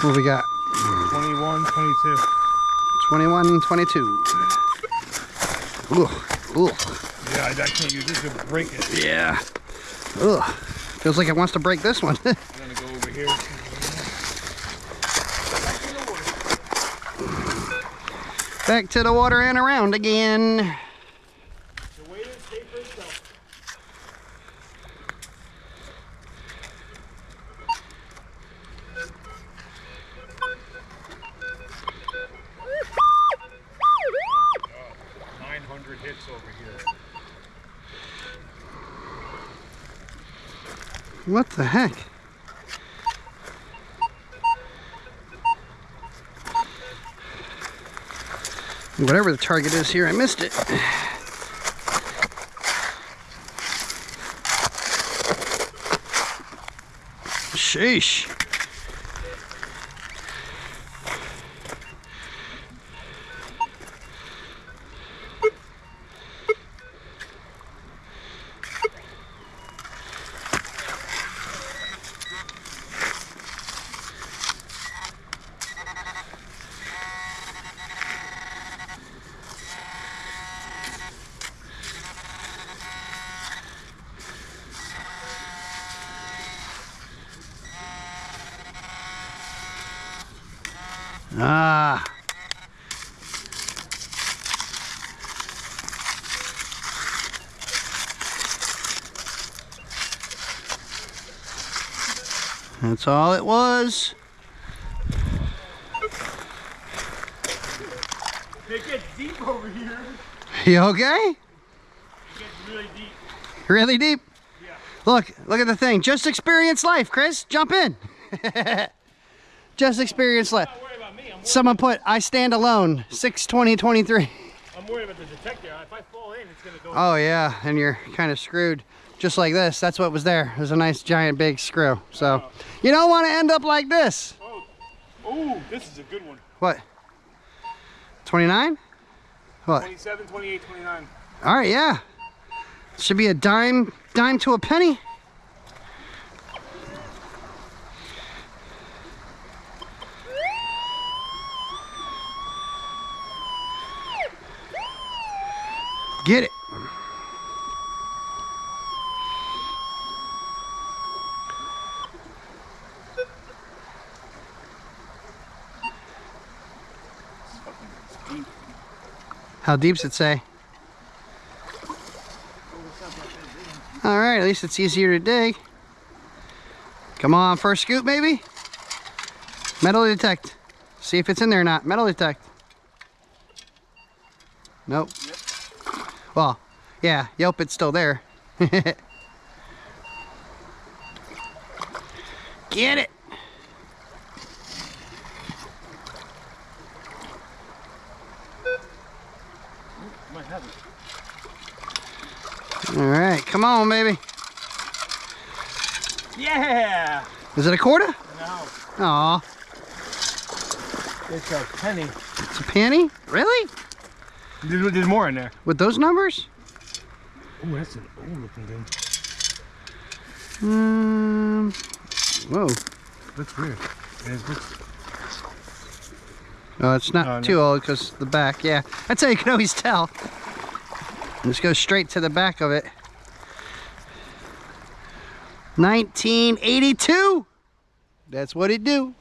What we got? 21, 22. 21 and 22. Ooh, ooh. Yeah, I can't use this to break it. Yeah. Ugh. Feels like it wants to break this one. I'm gonna go over here. Back to the water and around again. The way to stay for itself. Oh, 900 hits over here. What the heck? Whatever the target is here, I missed it. Sheesh. Ah. That's all it was. It gets deep over here. You okay? It gets really deep. Really deep? Yeah. Look at the thing. Just experience life, Chris. Jump in. Just experience life. I'm not worried about me. Someone put, I stand alone, 6/20/23. I'm worried about the detector. If I fall in, it's going to go. Oh yeah, and you're kind of screwed. Just like this, that's what was there. It was a nice giant big screw. So, you don't want to end up like this. Oh, this is a good one. What? 29? What? 27, 28, 29. All right, yeah. Should be a dime to a penny. Get it. How deep's it say? All right, at least it's easier to dig. Come on, first scoop maybe? Metal detect. See if it's in there or not. Metal detect. Nope. Yep. Well, yeah, yep, it's still there. Get it. Might have it. All right, come on, baby. Yeah. Is it a quarter? No. Aw, It's a penny. it's a penny? Really? There's more in there. With those numbers? Oh, that's an old looking thing. Whoa. Looks weird. It looks... Oh, it's not too old because the back, yeah. That's how you can always tell. Just go straight to the back of it. 1982. That's what it do.